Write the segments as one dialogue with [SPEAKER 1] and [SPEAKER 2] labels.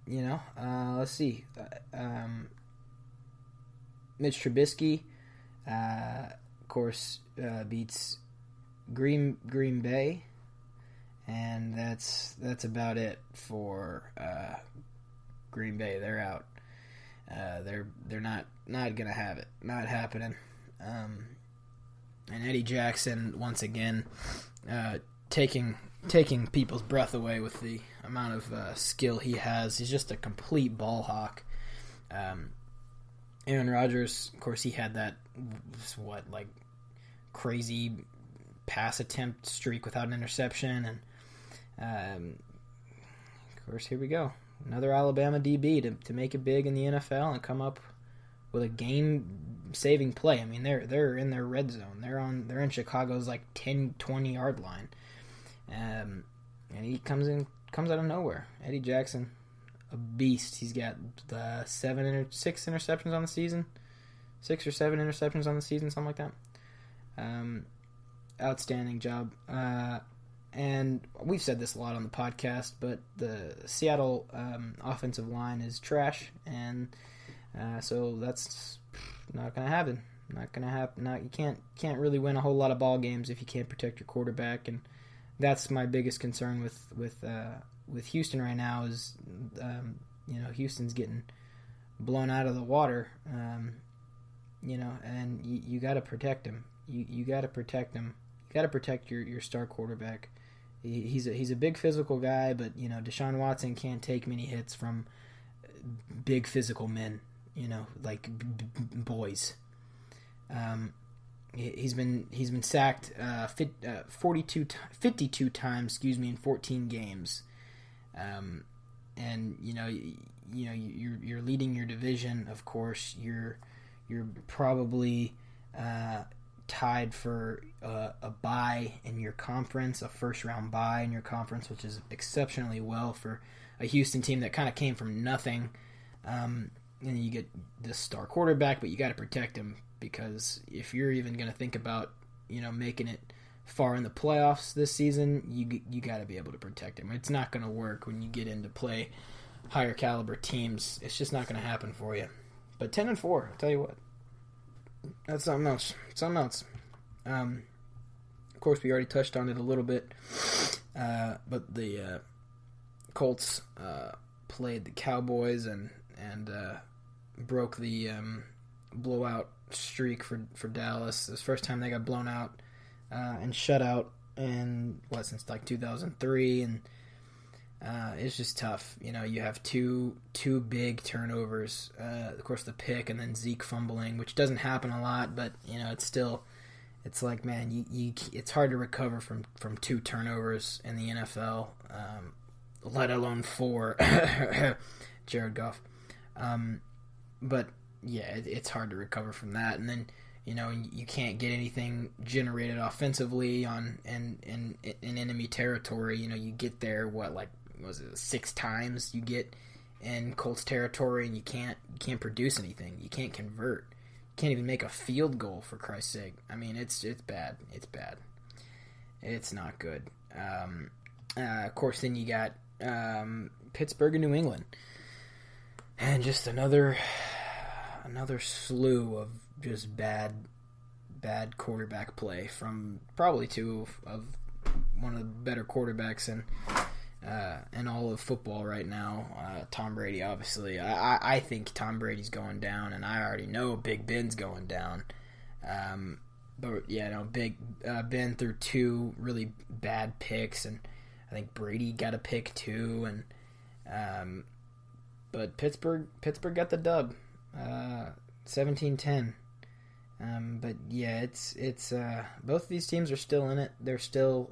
[SPEAKER 1] let's see. Mitch Trubisky, of course, beats Green Bay, and that's about it for Green Bay. They're out. They're not gonna have it. Not happening. And Eddie Jackson once again taking people's breath away with the amount of skill he has. He's just a complete ball hawk. Aaron Rodgers, of course, he had that crazy pass attempt streak without an interception, and of course, here we go. Another Alabama DB to make it big in the NFL and come up with a game-saving play. I mean, they're in their red zone. They're in Chicago's 10-20 yard line, and he comes out of nowhere. Eddie Jackson, a beast. He's got 6 interceptions on the season, 6 or 7 interceptions on the season, something like that. Outstanding job. And we've said this a lot on the podcast, but the Seattle offensive line is trash, and so that's not going to happen. Not going to happen. You can't really win a whole lot of ball games if you can't protect your quarterback, and that's my biggest concern with Houston right now is Houston's getting blown out of the water, and you got to protect him. You got to protect him. You got to protect your star quarterback. He's a big physical guy, but Deshaun Watson can't take many hits from big physical men, boys. He's been sacked 52 times, in 14 games. And you're leading your division. Of course, you're probably tied for a bye in your conference, a first-round bye in your conference, which is exceptionally well for a Houston team that kind of came from nothing. And you get the star quarterback, but you got to protect him, because if you're even going to think about making it far in the playoffs this season, you got to be able to protect him. It's not going to work when you get into play higher caliber teams. It's just not going to happen for you. But 10-4, I'll tell you what. That's something else. Of course, we already touched on it a little bit, but the Colts played the Cowboys and broke the blowout streak for Dallas. It was the first time they got blown out and shut out since 2003, and it's just tough. You have two big turnovers. Of course, the pick and then Zeke fumbling, which doesn't happen a lot, but it's like, man, it's hard to recover from 2 turnovers in the NFL, let alone 4. Jared Goff. But yeah, it's hard to recover from that, and then you can't get anything generated offensively in enemy territory. You get there, was it 6 times you get in Colts territory, and you can't produce anything. You can't convert. You can't even make a field goal, for Christ's sake. I mean, it's bad. It's bad. It's not good. Of course, then you got Pittsburgh and New England, and just another slew of just bad quarterback play from probably 2 of one of the better quarterbacks in all of football right now. Tom Brady, obviously. I think Tom Brady's going down, and I already know Big Ben's going down. But yeah, Big Ben threw 2 really bad picks, and I think Brady got a pick too, and but Pittsburgh got the dub, 17-10. But yeah, it's both of these teams are still in it. They're still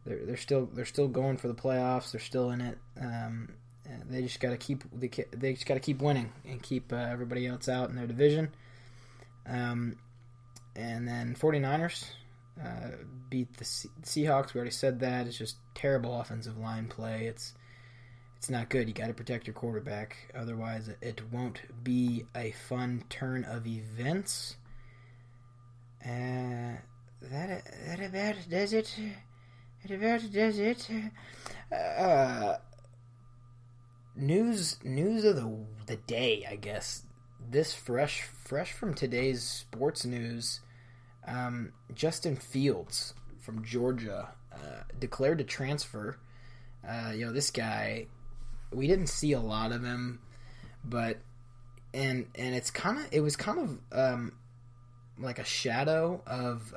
[SPEAKER 1] they're still going for the playoffs. They're still in it. They just got to keep winning and keep everybody else out in their division. And then 49ers beat the Seahawks. We already said that. It's just terrible offensive line play. It's not good. You got to protect your quarterback. Otherwise, it won't be a fun turn of events. That about does it. That about does it. news of the day, I guess. This fresh from today's sports news. Justin Fields from Georgia declared to transfer. This guy, we didn't see a lot of him, but and it was kind of like a shadow of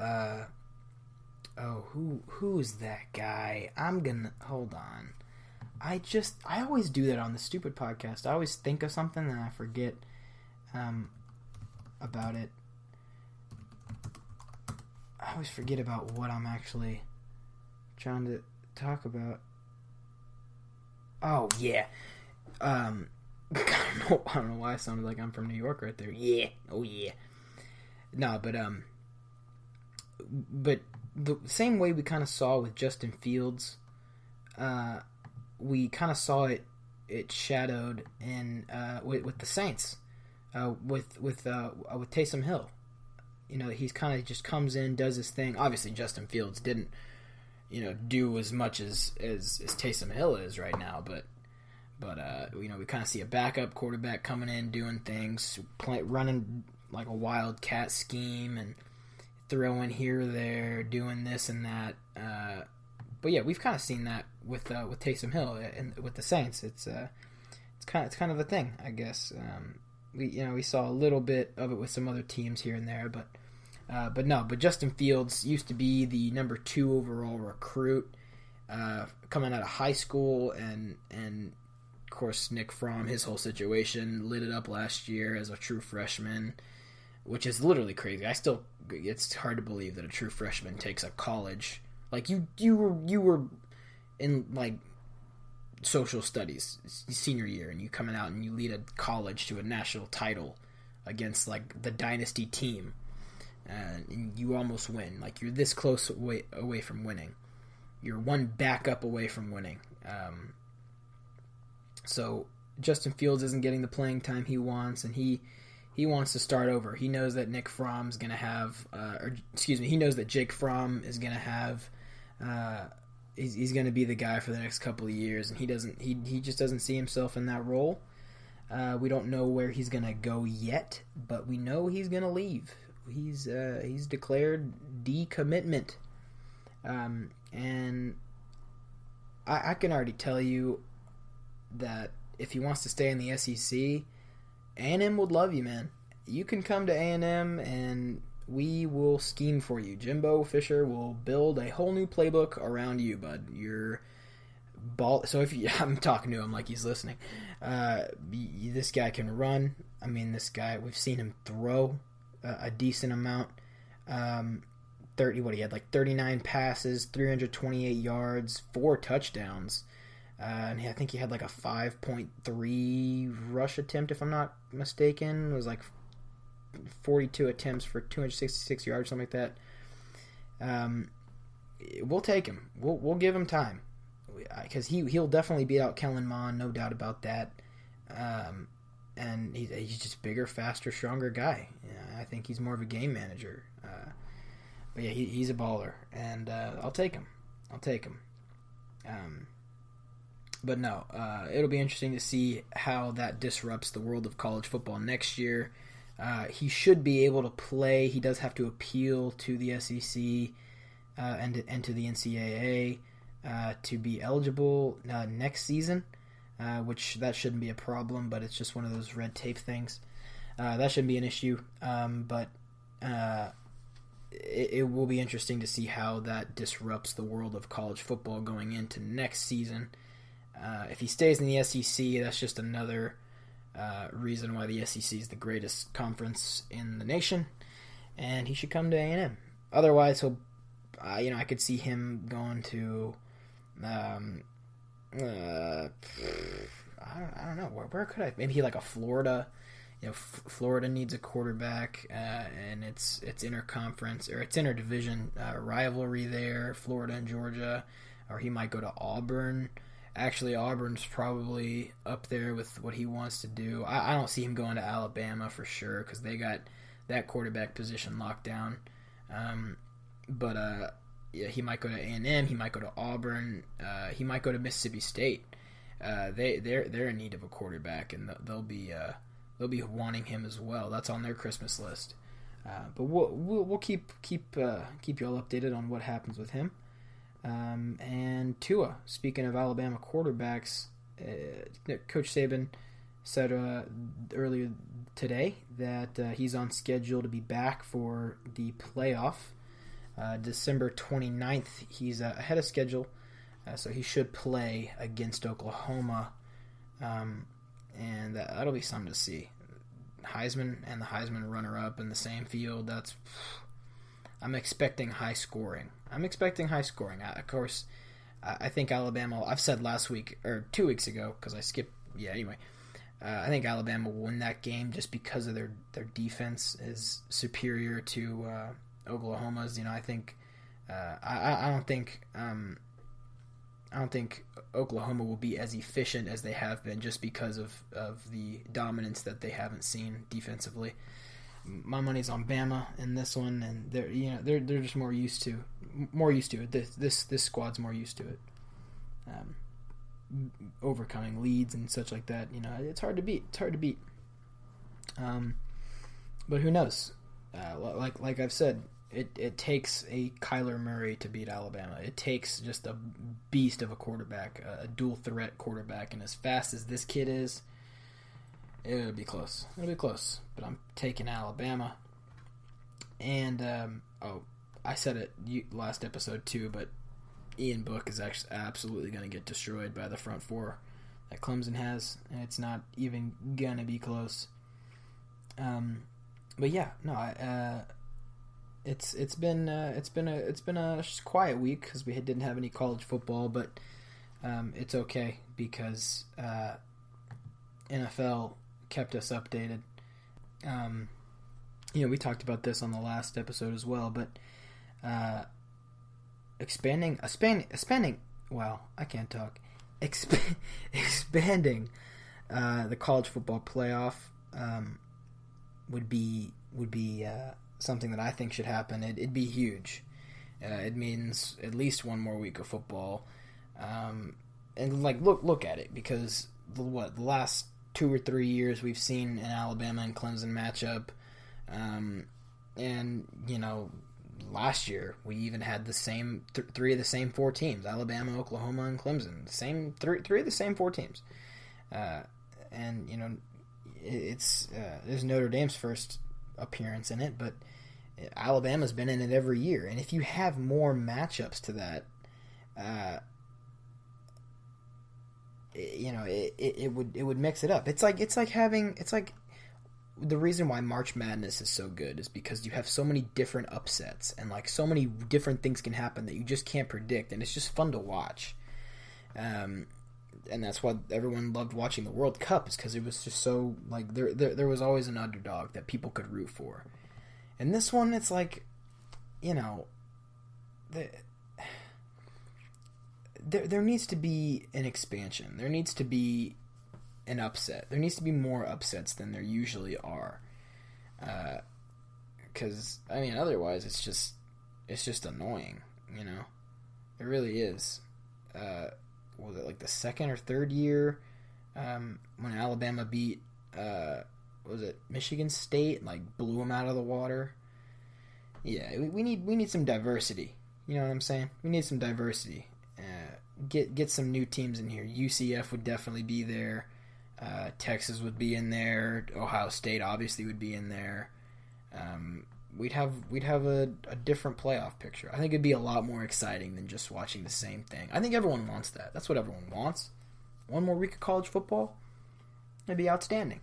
[SPEAKER 1] who's that guy? Hold on. I always do that on the stupid podcast. I always think of something and I forget about it. I always forget about what I'm actually trying to talk about. Oh yeah. I don't know why I sounded like I'm from New York right there. Yeah. Oh yeah. No, but the same way we kind of saw with Justin Fields, we kind of saw it shadowed in with the Saints, with Taysom Hill. He's kind of just comes in, does his thing. Obviously, Justin Fields didn't, do as much as Taysom Hill is right now. But we kind of see a backup quarterback coming in, doing things, running like a wildcat scheme and throwing here or there, doing this and that. But yeah, we've kind of seen that with Taysom Hill and with the Saints. It's kind of a thing, I guess. We saw a little bit of it with some other teams here and there, but Justin Fields used to be the number 2 overall recruit coming out of high school, and of course Nick Fromm, his whole situation lit it up last year as a true freshman, which is literally crazy. It's hard to believe that a true freshman takes a college. Like you were in like social studies senior year, and you coming out and you lead a college to a national title against like the dynasty team, and you almost win. Like you're this close away from winning. You're one backup away from winning. So Justin Fields isn't getting the playing time he wants, and he wants to start over. He knows that Nick Fromm's going to have, he knows that Jake Fromm is going to have, he's going to be the guy for the next couple of years, and he just doesn't see himself in that role. We don't know where he's going to go yet, but we know he's going to leave. He's declared decommitment, and I can already tell you that if he wants to stay in the SEC, A&M would love you, man. You can come to A&M and we will scheme for you. Jimbo Fisher will build a whole new playbook around you, bud. So I'm talking to him like he's listening. This guy can run. I mean, this guy, we've seen him throw a decent amount. He had like 39 passes, 328 yards, 4 touchdowns. And I think he had like a 5.3 rush attempt, if I'm not mistaken. It was like 42 attempts for 266 yards, something like that. We'll take him. We'll give him time, because he'll definitely beat out Kellen Mond, no doubt about that. And he's just bigger, faster, stronger guy. I think he's more of a game manager. But yeah, he's a baller, and I'll take him. But no, it'll be interesting to see how that disrupts the world of college football next year. He should be able to play. He does have to appeal to the SEC and to the NCAA to be eligible next season, which that shouldn't be a problem, but it's just one of those red tape things. That shouldn't be an issue, but it will be interesting to see how that disrupts the world of college football going into next season. If he stays in the SEC, that's just another reason why the SEC is the greatest conference in the nation, and he should come to A&M. Otherwise, I could see him going to, I don't know, where could I? Maybe like a Florida. Florida needs a quarterback, and it's interconference or it's interdivision rivalry there, Florida and Georgia, or he might go to Auburn. Actually, Auburn's probably up there with what he wants to do. I don't see him going to Alabama for sure, because they got that quarterback position locked down. But he might go to A&M. He might go to Auburn. He might go to Mississippi State. they're in need of a quarterback, and they'll be wanting him as well. That's on their Christmas list. But we'll keep you all updated on what happens with him. And Tua. Speaking of Alabama quarterbacks, Coach Saban said earlier today that he's on schedule to be back for the playoff. December 29th, he's ahead of schedule, so he should play against Oklahoma, and that'll be something to see. Heisman and the Heisman runner-up in the same field. I'm expecting high scoring. Of course, I think Alabama. I've said last week or 2 weeks ago because I skipped. Yeah, anyway. I think Alabama will win that game just because of their defense is superior to Oklahoma's. I think I don't think Oklahoma will be as efficient as they have been just because of the dominance that they haven't seen defensively. My money's on Bama in this one, and they're just more used to it. This squad's more used to it. Overcoming leads and such like that. It's hard to beat. But who knows? Like I've said, it takes a Kyler Murray to beat Alabama. It takes just a beast of a quarterback, a dual threat quarterback, and as fast as this kid is, it'll be close. But I'm taking Alabama. And I said it last episode too, but Ian Book is actually absolutely going to get destroyed by the front four that Clemson has, and it's not even going to be close. But yeah, no, it's been a quiet week because we didn't have any college football, but it's okay because NFL kept us updated. We talked about this on the last episode as well, but expanding the college football playoff would be something that I think should happen. It'd be huge. It means at least one more week of football, and look at it, because the last 2 or 3 years we've seen an Alabama and Clemson matchup, and last year we even had the same three of the same 4 teams: Alabama, Oklahoma, and Clemson. The same three of the same 4 teams, and it's there's Notre Dame's first appearance in it, but Alabama's been in it every year, and if you have more matchups to that, it would mix it up. It's like the reason why March Madness is so good is because you have so many different upsets, and so many different things can happen that you just can't predict, and it's just fun to watch. And that's why everyone loved watching the World Cup, is because it was just so there was always an underdog that people could root for. And this one, it's there needs to be an expansion. There needs to be an upset. There needs to be more upsets than there usually are. Because otherwise it's just annoying. It really is. Was it the second or third year when Alabama beat was it Michigan State, blew them out of the water? Yeah, we need some diversity. You know what I'm saying? We need some diversity. Get some new teams in here. UCF would definitely be there. Texas would be in there. Ohio State obviously would be in there. We'd have a different playoff picture. I think it'd be a lot more exciting than just watching the same thing. I think everyone wants that. That's what everyone wants. One more week of college football, it'd be outstanding.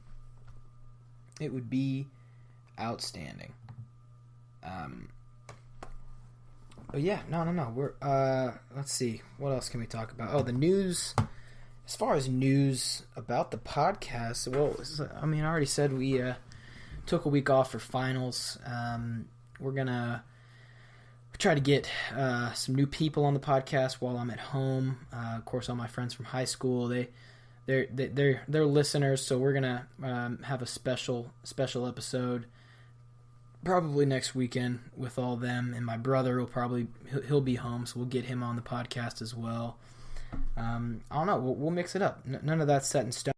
[SPEAKER 1] It would be outstanding. But yeah, no. We're let's see, what else can we talk about? Oh, the news. As far as news about the podcast, well, I already said we took a week off for finals. We're gonna try to get some new people on the podcast while I'm at home. Of course, all my friends from high school, they're listeners, so we're gonna have a special episode probably next weekend with all them, and my brother he'll be home, so we'll get him on the podcast as well. I don't know. We'll mix it up. None of that's set in stone.